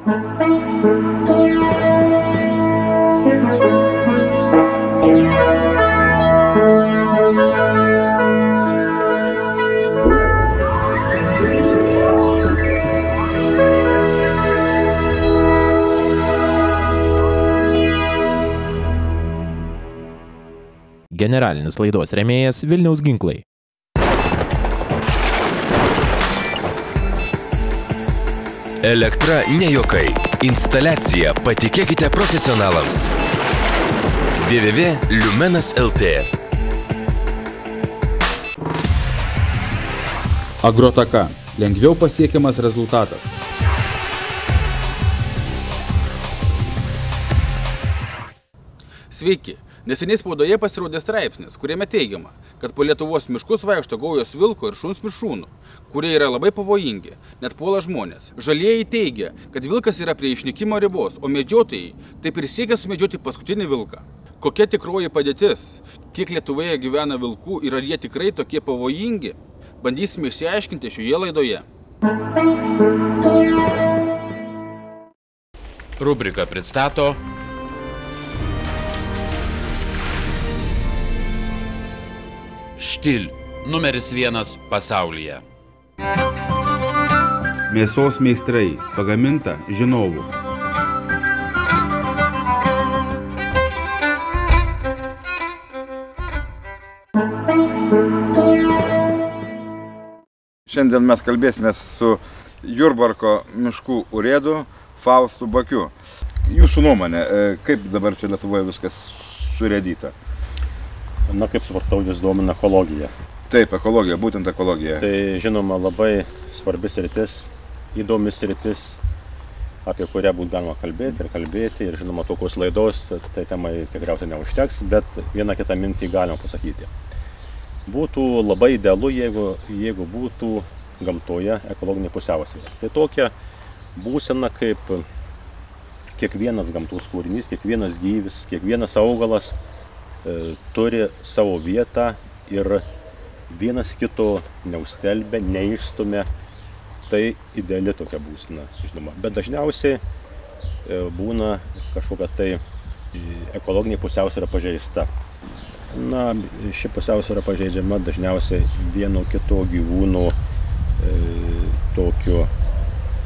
Generalinis laidos rėmėjas Vilniaus ginklai. Elektra ne juokai. Instaliacija patikėkite profesionalams. www.lumenas.lt. Agrotaka. Lengviau pasiekiamas rezultatas. Sveiki! Neseniai spaudoje pasirodė straipsnis, kuriame teigiama, kad po Lietuvos miškus vaikšto gaujos vilko ir šuns mišrūnų, kurie yra labai pavojingi, net puola žmonės. Žalieji teigia, kad vilkas yra prie išnykimo ribos, o medžiotojai taip ir siekia sumedžioti paskutinį vilką. Kokia tikroji padėtis, kiek Lietuvoje gyvena vilkų ir ar jie tikrai tokie pavojingi, bandysime išsiaiškinti šioje laidoje. Rubrika pristato Štil, numeris 1 pasaulyje. Mėsos meistrai. Pagaminta žinovų. Šiandien mes kalbėsime su Jurbarko miškų urėdu Faustu Bakiu. Jūsų nuomonė, kaip dabar čia Lietuvoje viskas surėdyta? Na, kaip supratau, vis domina ekologija. Taip, ekologija, būtent ekologija. Tai, žinoma, labai svarbi sritis, įdomi sritis, apie kurią būtų galima kalbėti. Ir, žinoma, tokios laidos, tai temai tikriausiai neužteks, bet vieną kitą mintį galima pasakyti. Būtų labai idealu, jeigu būtų gamtoje ekologinė pusiausvyrą. Tai tokia būsena, kaip kiekvienas gamtos kūrinys, kiekvienas gyvis, kiekvienas augalas turi savo vietą ir vienas kito neustelbia, neišstumia. Tai ideali tokia būsena, žinoma. Bet dažniausiai būna kažkokia tai ekologinė pusiausvyrą pažeista. Na, ši pusiausvyrą pažeidžiama dažniausiai vieno kito gyvūno tokio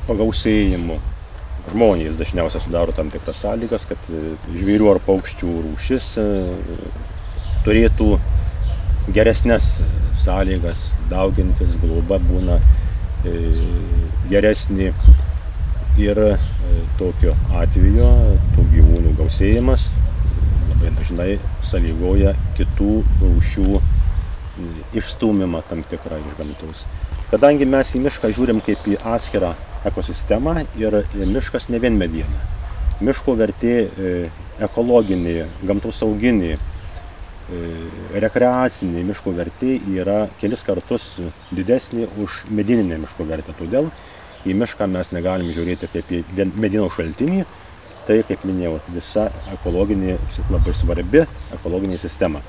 pagausėjimu. Žmonės dažniausiai sudaro tam tikras sąlygas, kad žvėrių ar paukščių rūšis turėtų geresnes sąlygas, daugintis, globa būna geresnė. Ir tokiu atveju tų gyvūnų gausėjimas labai dažnai sąlygoja kitų rūšių išstūmimą tam tikrą iš gamtos. Kadangi mes į mišką žiūrim kaip į atskirą ekosistemą ir miškas ne vien mediena. Miško vertė ekologinė, gamtosauginė, rekreacinė miško vertė yra kelis kartus didesnė už medieninę miško vertę. Todėl į mišką mes negalim žiūrėti kaip į medienos šaltinį. Tai, kaip minėjau, visa ekologinė, labai svarbi ekologinė sistema.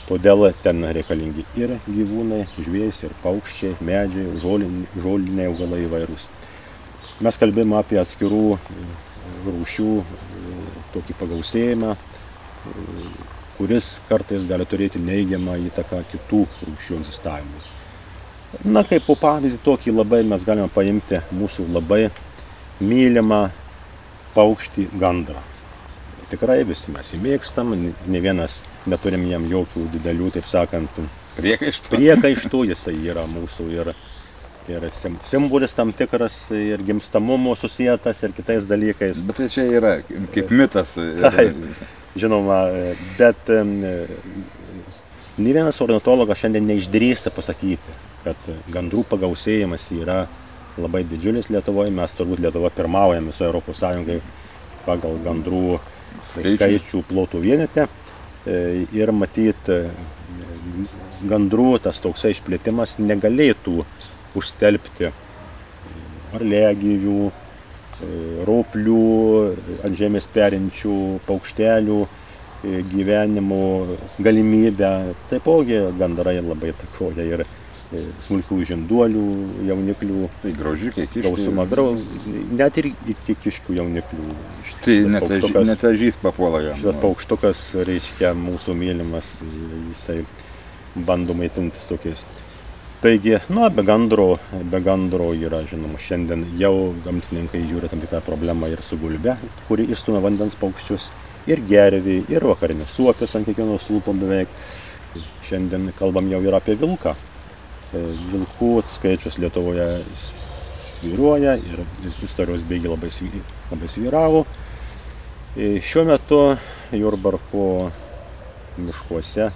Todėl ten reikalingi ir gyvūnai, žvėrys, ir paukščiai, medžiai, žoliniai augalai įvairūs. Mes kalbėjome apie atskirų rūšių tokį pagausėjimą, kuris kartais gali turėti neigiamą įtaką kitų rūšių egzistavimui. Na, kaip po pavyzdį tokį labai mes galime paimti mūsų labai mylimą paukštį gandrą. Tikrai visi mes jį mėgstam, ne vienas neturim jam jokių didelių, taip sakant, priekaištų. Jisai yra mūsų ir simbolis tam tikras, ir gimstamumo susietas, ir kitais dalykais. Bet tai čia yra kaip mitas. Taip, žinoma, bet ne vienas ornitologas šiandien neišdrįsta pasakyti, kad gandrų pagausėjimas yra labai didžiulis Lietuvoje. Mes turbūt Lietuva pirmaujame visoje Europos Sąjungai pagal gandrų skaičių plotų vienete. Ir matyt, gandrų tas toksai išplėtimas negalėtų užstelbti varliagyvių, roplių, ant žemės perinčių paukštelių gyvenimo galimybę. Taipogi gandrai labai įtakoja ir smulkių žinduolių, jauniklių. Tai graužikai, kiškiai. Gausumą, net ir iki kiškių jauniklių. Tai net ežys papuola jam. Šitas paukštukas, reiškia, mūsų mylimas, jisai bando maitintis tokiais. Taigi, be gandro yra, žinoma, šiandien jau gamtininkai žiūri tam tikrą problemą ir su gulbe, kuri išstumia vandens paukščius, ir gervį, ir vakarinės suopės ant kiekvienos lūpom beveik. Šiandien kalbam jau ir apie vilką. Vilkų skaičius Lietuvoje svyruoja ir istorijos bėgiai labai svyravo. Šiuo metu Jurbarko miškuose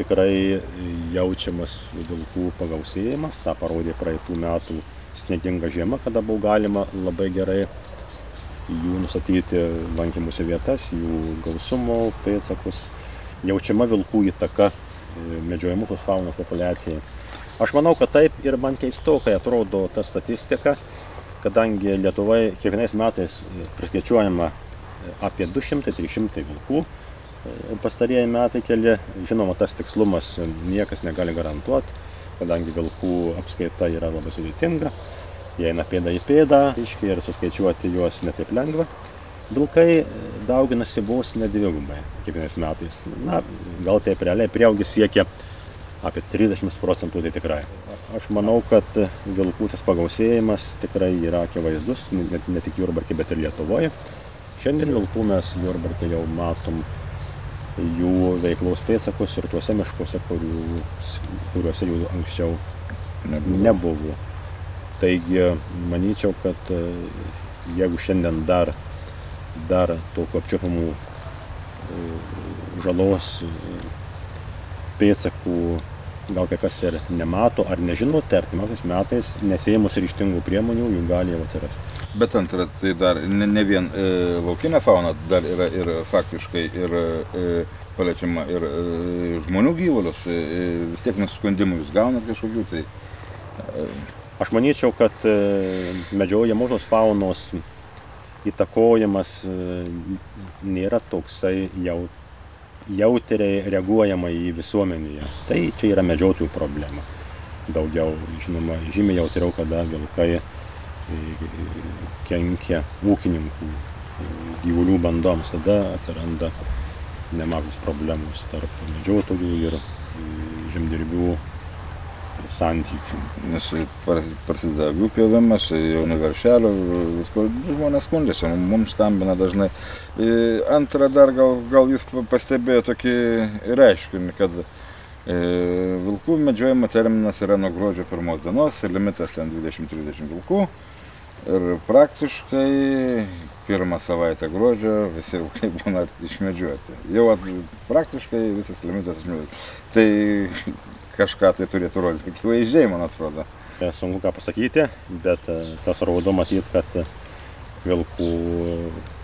tikrai jaučiamas vilkų pagausėjimas. Ta parodė praeitų metų snieginga žiema, kada buvo galima labai gerai jų nustatyti lankymosi vietas, jų gausumo pėdsakus. Jaučiama vilkų įtaka medžiojamosios faunos populiacijai. Aš manau, kad taip ir man keistokai atrodo ta statistika, kadangi Lietuvoje kiekvienais metais priskaičiuojama apie 200-300 vilkų. Pastarieji metai keli, žinoma, tas tikslumas niekas negali garantuoti, kadangi vilkų apskaita yra labai sudėtinga. Jie eina pėda į pėdą, ir suskaičiuoti juos netaip lengva. Vilkai dauginasi vos ne dvigubai kiekvienais metais. Gal taip realiai prieaugis siekia apie 30%, tai tikrai. Aš manau, kad vilkų tas pagausėjimas tikrai yra akivaizdus, ne tik Jurbarke, bet ir Lietuvoje. Šiandien vilkų mes Jurbarke jau matom jų veiklos pėdsakus ir tuose miškuose, kuriuose jų anksčiau nebuvo. Taigi, manyčiau, kad jeigu šiandien dar tokių apčiuopiamų žalos pėdsakų gal kai kas ir nemato ar nežino, tai artimiausiais metais nesiėmus ryžtingų priemonių jų gali jau atsirasti. Bet antra, tai dar ne vien laukinė fauna, dar yra ir faktiškai ir paliečiama ir žmonių gyvulius, vis tiek nusiskundimų jūs gaunat kažkokių. Tai... Aš manyčiau, kad medžiojamosios faunos įtakojimas nėra toksai jautriai reaguojama į visuomenėje. Tai čia yra medžiotojų problema. Daugiau, žinoma, žymiai jautriau, kada vilkai kenkia ūkininkų gyvulių bandoms. Tada atsiranda nemažos problemos tarp medžiotojų ir žemdirbių santykių. Nes prasideda avių pjovimas, jaunų veršelių, visko žmonės skundžiasi, mums skambina dažnai. Antra, dar gal jūs pastebėjo tokį reiškinį, kad vilkų medžiojimo terminas yra nuo gruodžio 1 dienos, limitas ten 20-30 vilkų. Ir praktiškai pirmą savaitę gruodžio visi vilkai būna išmedžioti. Jau praktiškai visas limitas išmedžioti. Tai kažką tai turėtų rodyti, akivaizdžiai, man atrodo. Sunku ką pasakyti, bet tas rodo matyti, kad vilkų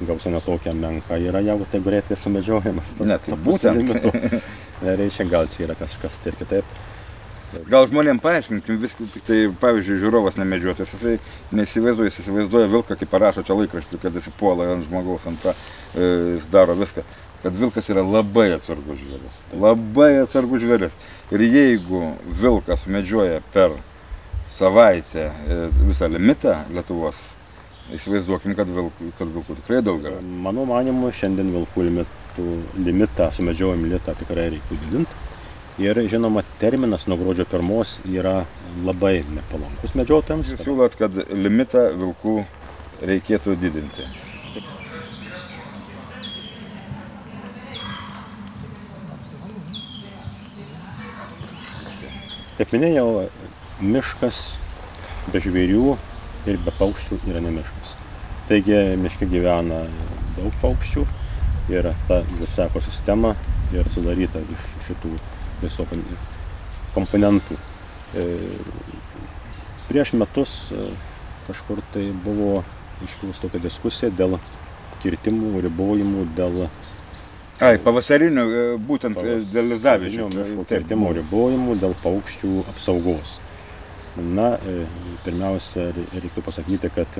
gausa netokia menka yra, jeigu tai greitai sumedžiojamas. Ne, tai būtent. Reiškia, gal čia yra kažkas tai ir kitaip. Gal žmonėm paaiškinkim viską, tik tai, pavyzdžiui, žiūrovas nemedžiotojas, jisai neįsivaizduoja, jis įsivaizduoja vilką, kaip parašo čia laikraštį, kad jis puola ant žmogaus, jis daro viską. Kad vilkas yra labai atsargus žvėris. Labai atsargus žvėris. Ir jeigu vilkas medžioja per savaitę visą limitą Lietuvos, įsivaizduokim, kad vilkų tikrai daug yra. Mano manimu, šiandien vilkų limitą, sumedžiojimo limitą tikrai reiktų didinti. Ir žinoma, terminas nuo gruodžio 1 yra labai nepalankus medžiotojams. Jūs siūlot, kad limitą vilkų reikėtų didinti. Kaip minėjau, miškas be žvėrių ir be paukščių yra ne miškas. Taigi miške gyvena daug paukščių ir ta visa ekosistema yra sudaryta iš šitų visų komponentų. Prieš metus kažkur tai buvo iškilus tokia diskusija dėl kirtimų, ribojimų, dėl pavasarinių, būtent dėl lizdaviečių. Miškų kirtimų ribojimų, dėl paukščių apsaugos. Pirmiausia, reiktų pasakyti, kad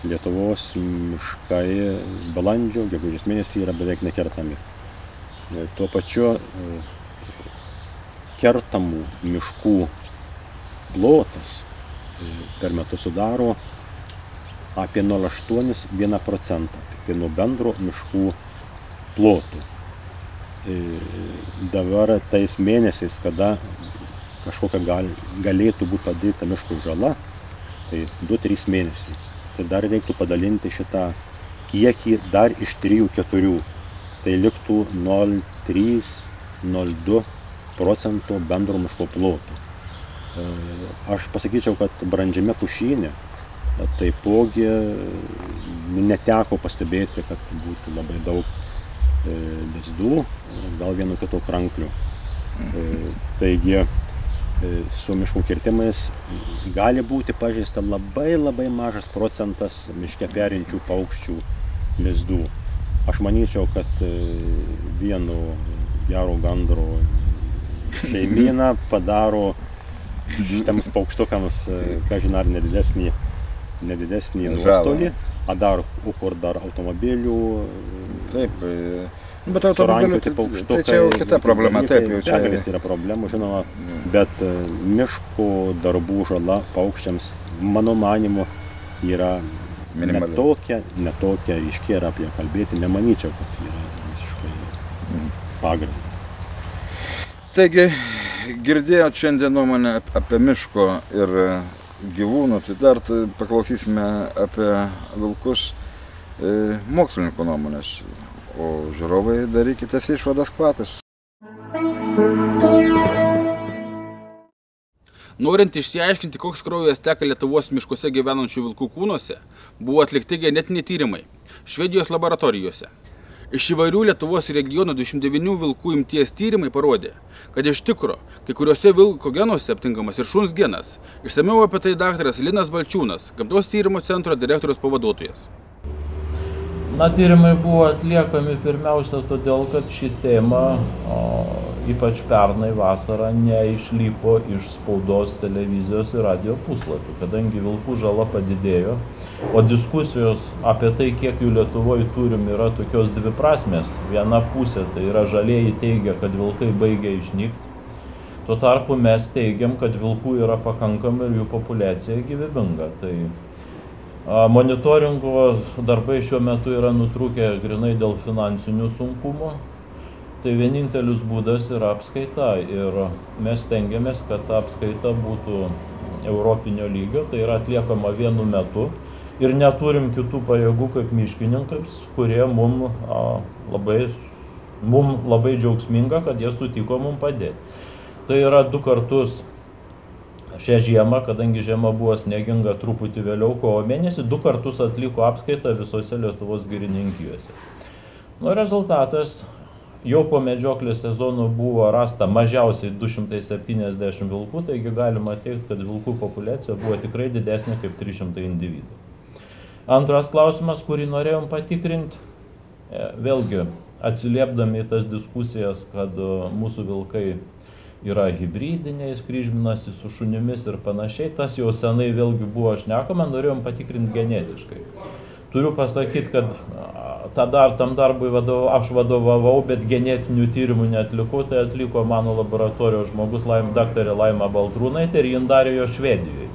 Lietuvos miškai balandžio, gegužės mėnesį yra beveik nekertami. Tuo pačiu kertamų miškų plotas per metus sudaro apie 0,8–1%, tai nuo bendro miškų plotų. Dabar tais mėnesiais, kada kažkokia galėtų būti padaryta miško žala, tai 2–3 mėnesiai. Tai dar reiktų padalinti šitą kiekį dar iš 3–4. Tai liktų 0,3–0,2% bendro miško plotų. Aš pasakyčiau, kad brandžiame pušyne taipogi neteko pastebėti, kad būtų labai daug lizdų, gal vieno kito kranklių. Taigi su miškų kirtimais gali būti pažeista labai mažas procentas miške perinčių paukščių lizdų. Aš manyčiau, kad vieno gero gandro šeimyną padaro šitiems paukštukams, kažin ar nedidesnį nuostolį, a dar automobilių. Taip, bet automobilių, tai čia jau kita problema, taip jau čia. Begalės yra problemų, žinoma, bet miško darbų žala paukščiams, mano manymu, yra netokia ryški ir apie kalbėti, nemanyčiau, kad yra visiškai pagrindas. Taigi, girdėjot šiandien nuomonę apie miško ir gyvūnų, tai dar paklausysime apie vilkus mokslininkų nuomonės, o žiūrovai darykite išvadas patys. Norint išsiaiškinti, koks kraujas teka Lietuvos miškuose gyvenančių vilkų kūnuose, buvo atlikti genetiniai tyrimai Švedijos laboratorijose. Iš įvairių Lietuvos regionų 29 vilkų imties tyrimai parodė, kad iš tikro kai kuriuose vilko genuose aptinkamas ir šuns genas. Išsamiau apie tai daktaras Linas Balčiūnas, Gamtos tyrimo centro direktoriaus pavaduotojas. Tyrimai buvo atliekami pirmiausia todėl, kad ši tema, ypač pernai vasarą, neišlipo iš spaudos, televizijos ir radio puslapių, kadangi vilkų žala padidėjo, o diskusijos apie tai, kiek jų Lietuvoje turim, yra tokios dviprasmės. Viena pusė, tai yra žalieji teigia, kad vilkai baigia išnykti, tuo tarpu mes teigiam, kad vilkų yra pakankamai ir jų populiacija gyvybinga. Tai monitoringo darbai šiuo metu yra nutrūkę grinai dėl finansinių sunkumų. Tai vienintelis būdas yra apskaita ir mes stengiamės, kad ta apskaita būtų europinio lygio, tai yra atliekama vienu metu ir neturim kitų pajėgų kaip miškininkams, kurie mum labai džiaugsminga, kad jie sutiko mum padėti. Tai yra 2 kartus šią žiemą, kadangi žiema buvo snieginga truputį vėliau, kovo mėnesį, 2 kartus atliko apskaitą visose Lietuvos girininkijose. Rezultatas, jau po medžioklės sezono buvo rasta mažiausiai 270 vilkų, taigi galima teigti, kad vilkų populiacija buvo tikrai didesnė kaip 300 individų. Antras klausimas, kurį norėjom patikrinti, vėlgi atsiliepdami į tas diskusijas, kad mūsų vilkai yra hibridiniai, kryžminasi su šunimis ir panašiai, tas jau senai vėlgi buvo šnekama, norėjom patikrinti genetiškai. Turiu pasakyti, kad tam darbui aš vadovavau, bet genetinių tyrimų neatlikau, tai atliko mano laboratorijos žmogus, daktarė Laima Baltrūnaitė, ir jin darė jo Švedijoje.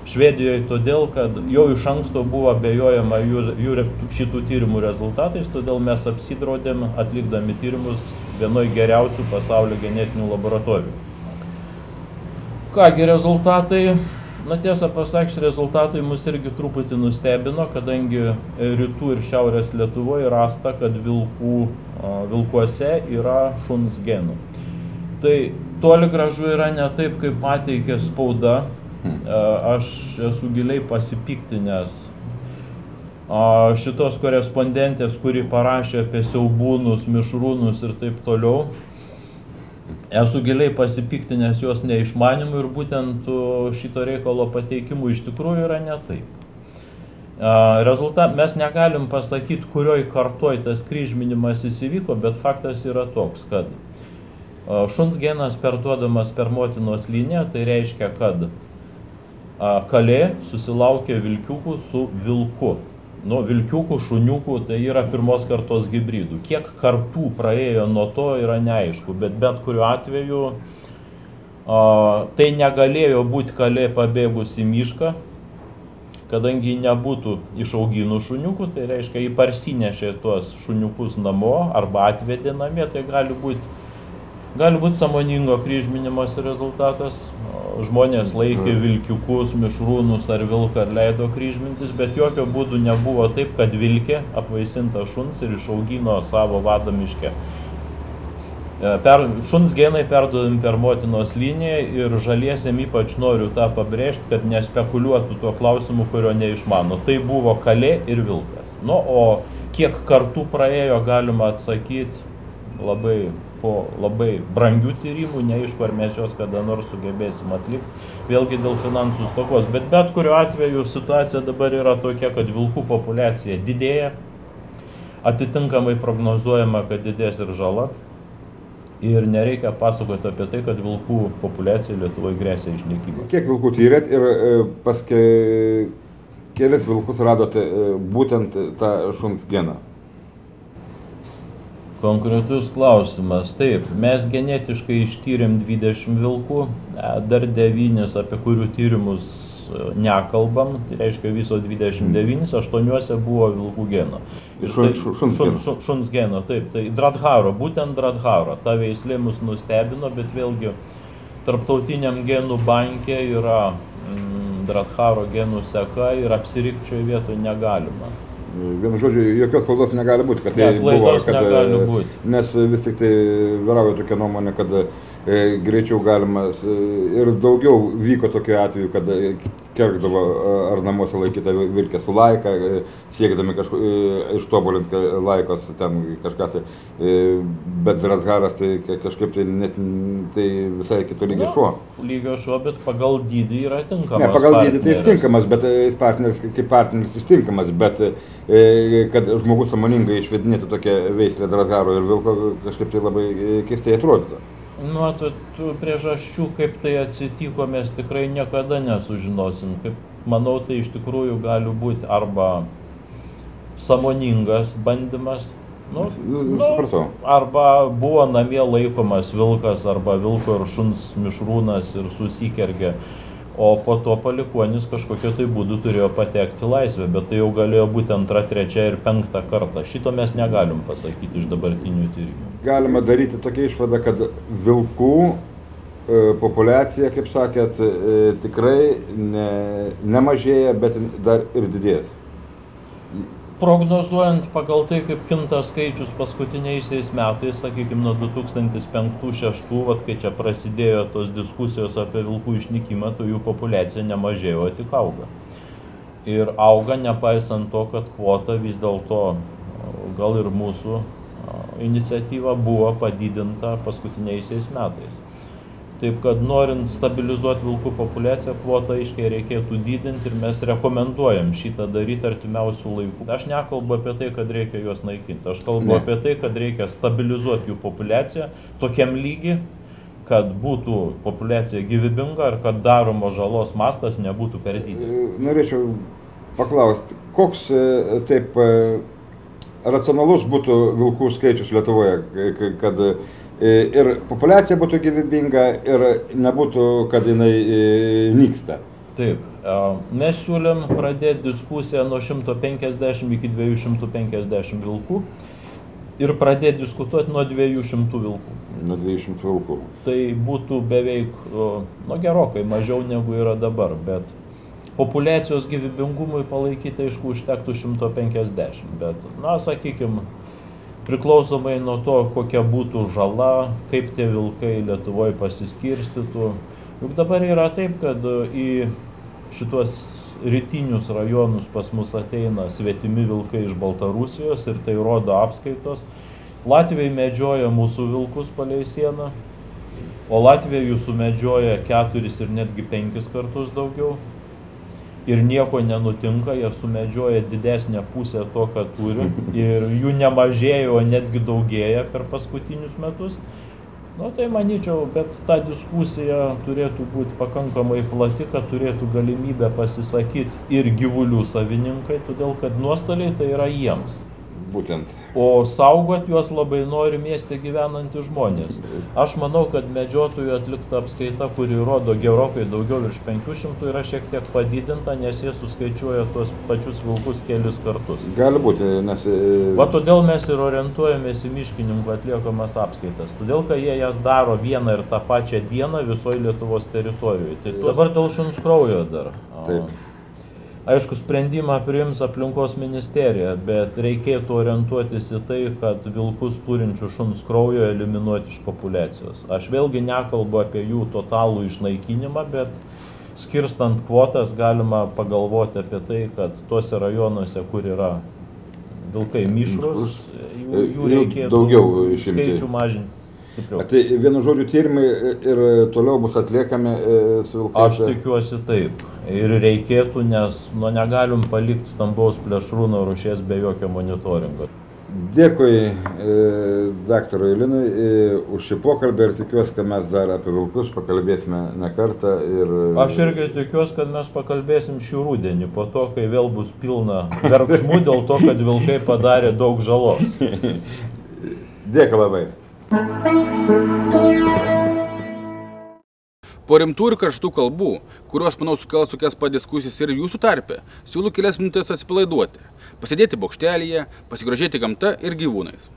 Švedijoje todėl, kad jau iš anksto buvo abejojama jų šitų tyrimų rezultatais, todėl mes apsidraudėm atlikdami tyrimus vienoj geriausių pasaulio genetinių laboratorijų. Kągi rezultatai, tiesą pasakius, rezultatai mus irgi truputį nustebino, kadangi rytų ir šiaurės Lietuvoje rasta, kad vilkuose yra šuns genų. Tai toli gražu yra ne taip, kaip pateikė spauda. Aš esu giliai pasipiktinęs šitos korespondentės, kuri parašė apie siaubūnus, mišrūnus ir taip toliau. Esu giliai pasipiktinęs jos neišmanimu ir būtent šito reikalo pateikimu iš tikrųjų yra ne taip. Mes negalim pasakyti, kurioj kartoj tas kryžminimas įvyko, bet faktas yra toks, kad šuns genas perduodamas per motinos liniją, tai reiškia, kad kalė susilaukė vilkiukų su vilku. Vilkiukų, šuniukų, tai yra pirmos kartos hibridų. Kiek kartų praėjo nuo to yra neaišku, bet kuriuo atveju Tai negalėjo būti kalė pabėgus į mišką, kadangi nebūtų išauginų šuniukų, tai reiškia, jį parsinešė tuos šuniukus namo arba atvedė namie, tai gali būti sąmoningo kryžminimosi rezultatas. Žmonės laikė vilkiukus, mišrūnus ar vilką ir leido kryžmintis, bet jokio būdu nebuvo taip, kad vilkė apvaisinta šuns ir išaugino savo vadą miške. Šuns genai perduodami per motinos liniją ir žaliesiem ypač noriu tą pabrėžti, kad nespekuliuotų tuo klausimu, kurio neišmano. Tai buvo kalė ir vilkas. O kiek kartų praėjo, galima atsakyti po labai brangių tyrimų, neaišku, ar mes juos kada nors sugebėsim atlikti, vėlgi dėl finansų stokos. Bet kuriuo atveju situacija dabar yra tokia, kad vilkų populiacija didėja, atitinkamai prognozuojama, kad didės ir žala. Ir nereikia pasakoti apie tai, kad vilkų populiacija Lietuvoje grėsia išnykimą. Kiek vilkų tyrėt ir pas kelis vilkus radote būtent tą šuns geną? Konkretus klausimas. Taip, mes genetiškai ištyrėm 20 vilkų, dar 9, apie kurių tyrimus nekalbam, tai reiškia viso 29, 8 buvo vilkų geno. Šuns geno, taip, tai Dradharo, būtent Dradharo, ta veislė mus nustebino, bet vėlgi tarptautiniam genų banke yra Dradharo genų seka ir apsirikčioje vietoje negalima. Vienu žodžiu, jokios klaidos negali būti, kad tai buvo, nes vis tik tai vyrauja tokia nuomonė, kad greičiau galima ir daugiau vyko tokiu atveju, kad kergdavo ar namuose laikyta vilkė su laika, siekdami ištobulinti laikos ten kažką tai, bet Dradharas tai kažkaip tai visai kito lygio šuo. Lygio šuo, bet pagal dydį yra tinkamas. Ne, pagal dydį tai jis tinkamas, bet partneris kaip partneris jis tinkamas, bet kad žmogus sąmoningai išvedinėtų tokią veislę Dradharo ir vilko kažkaip tai labai keistai atrodytų. Tų priežasčių, kaip tai atsitiko, mes tikrai niekada nesužinosim. Manau, tai iš tikrųjų gali būti arba sąmoningas bandymas, arba buvo namie laikomas vilkas arba vilko ir šuns mišrūnas ir susikergė, o po to palikuonis kažkokio tai būdu turėjo patekti laisvę, bet tai jau galėjo būti 2., 3. ir 5. kartą. Šito mes negalim pasakyti iš dabartinių tyrimų. Galima daryti tokią išvadą, kad vilkų populiacija, kaip sakėt, tikrai nemažėja, bet dar ir didės. Prognozuojant pagal tai, kaip kinta skaičius paskutiniaisiais metais, sakykime, nuo 2005-2006, kai čia prasidėjo tos diskusijos apie vilkų išnykimą, tai jų populiacija nemažėjo, tik auga. Ir auga nepaisant to, kad kvota vis dėlto, gal ir mūsų iniciatyva buvo padidinta paskutiniaisiais metais. Taip kad norint stabilizuoti vilkų populiaciją, kvotą aiškiai reikėtų didinti ir mes rekomenduojam šitą daryti artimiausių laikų. Aš nekalbu apie tai, kad reikia juos naikinti. Aš kalbu apie tai, kad reikia stabilizuoti jų populiaciją tokiam lygiui, kad būtų populiacija gyvybinga ir kad daromo žalos mastas nebūtų per didelis. Norėčiau paklausti, koks taip racionalus būtų vilkų skaičius Lietuvoje, kad ir populiacija būtų gyvybinga ir nebūtų, kad jinai nyksta. Taip, mes siūlėm pradėti diskusiją nuo 150 iki 250 vilkų ir pradėti diskutuoti nuo 200 vilkų. Nuo 200 vilkų. Tai būtų beveik, gerokai mažiau negu yra dabar, bet populiacijos gyvybingumui palaikyti, aišku, užtektų 150, bet, sakykime, priklausomai nuo to, kokia būtų žala, kaip tie vilkai Lietuvoje pasiskirstytų. Juk dabar yra taip, kad į šitos rytinius rajonus pas mus ateina svetimi vilkai iš Baltarusijos ir tai rodo apskaitos. Latviai medžioja mūsų vilkus palei sieną, o Latvija jų sumedžioja 4 ir netgi 5 kartus daugiau. Ir nieko nenutinka, jie sumedžioja didesnę pusę to, ką turi, ir jų nemažėjo, o netgi daugėja per paskutinius metus. Tai manyčiau, bet ta diskusija turėtų būti pakankamai plati, kad turėtų galimybę pasisakyti ir gyvulių savininkai, todėl kad nuostoliai tai yra jiems. Būtent. O saugot juos labai nori mieste gyvenantys žmonės. Aš manau, kad medžiotojų atlikta apskaita, kuri rodo gerokai daugiau virš 500, yra šiek tiek padidinta, nes jie suskaičiuoja tuos pačius vilkus kelis kartus. Gali būti, nes... Va todėl mes ir orientuojamės į miškininkų atliekamas apskaitas. Todėl, kad jie jas daro vieną ir tą pačią dieną visoje Lietuvos teritorijoje. Tai dabar dėl šuns kraujo dar. Taip. Aišku, sprendimą priims aplinkos ministerija, bet reikėtų orientuotis į tai, kad vilkus turinčių šuns kraujo eliminuoti iš populiacijos. Aš vėlgi nekalbu apie jų totalų išnaikinimą, bet skirstant kvotas galima pagalvoti apie tai, kad tuose rajonuose, kur yra vilkai mišrus, jų reikėtų daugiau skaičių mažinti. Tai vienu žodžiu tyrimai ir toliau bus atliekami su vilkais? Aš tikiuosi taip. Ir reikėtų, nes negalim palikti stambaus plėšrūno rūšies be jokio monitoringo. Dėkui daktarui Linui už šį pokalbį ir tikiuosi, kad mes dar apie vilkus pakalbėsime ne kartą. Aš irgi tikiuosi, kad mes pakalbėsim šį rudenį, po to, kai vėl bus pilna verksmų dėl to, kad vilkai padarė daug žalos. Dėkui labai. Po rimtų ir karštų kalbų, kurios, manau, sukels tokias padiskusijas ir jūsų tarpe, siūlau kelias minutės atsipalaiduoti, pasėdėti bokštelyje, pasigrožėti gamta ir gyvūnais.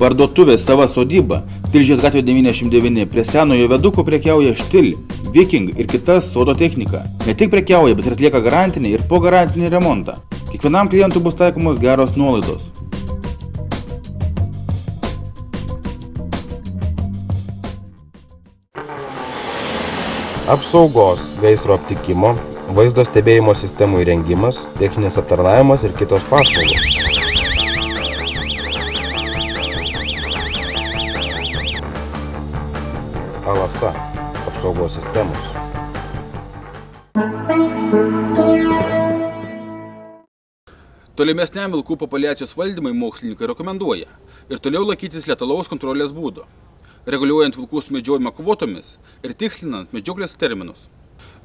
Parduotuvė Sava sodyba, Tilžės gatvė 99, prie senojo viaduko prekiauja Štil, Viking ir kita sodo technika. Ne tik prekiauja, bet ir atlieka garantinį ir po garantinį remontą. Kiekvienam klientui bus taikomos geros nuolaidos. Apsaugos, gaisro aptikimo, vaizdo stebėjimo sistemų įrengimas, techninis aptarnavimas ir kitos paslaugos. Alasa – apsaugos sistemos. Tolimesniam vilkų populiacijos valdymai mokslininkai rekomenduoja ir toliau laikytis letalaus kontrolės būdo, reguliuojant vilkų sumedžiojimą kvotomis ir tikslinant medžioklės terminus.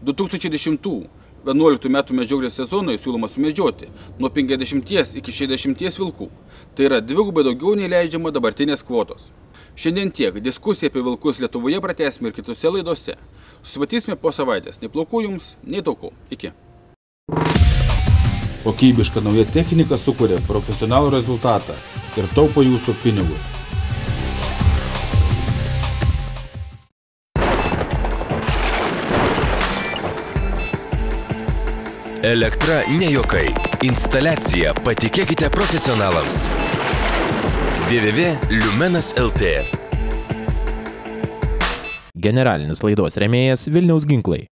2010-2011 metų medžioklės sezonui siūloma sumedžioti nuo 50 iki 60 vilkų. Tai yra dvigubai daugiau nei leidžiama dabartinės kvotos. Šiandien tiek. Diskusiją apie vilkus Lietuvoje pratęsime ir kitose laidose. Susimatysime po savaitės. Nei plaukų jums, nei taukų. Iki. Kokybiška nauja technika sukuria profesionalų rezultatą ir taupo jūsų pinigus. Elektra ne juokai. Instaliacija patikėkite profesionalams. www.lumenas.lt Generalinis laidos rėmėjas Vilniaus ginklai.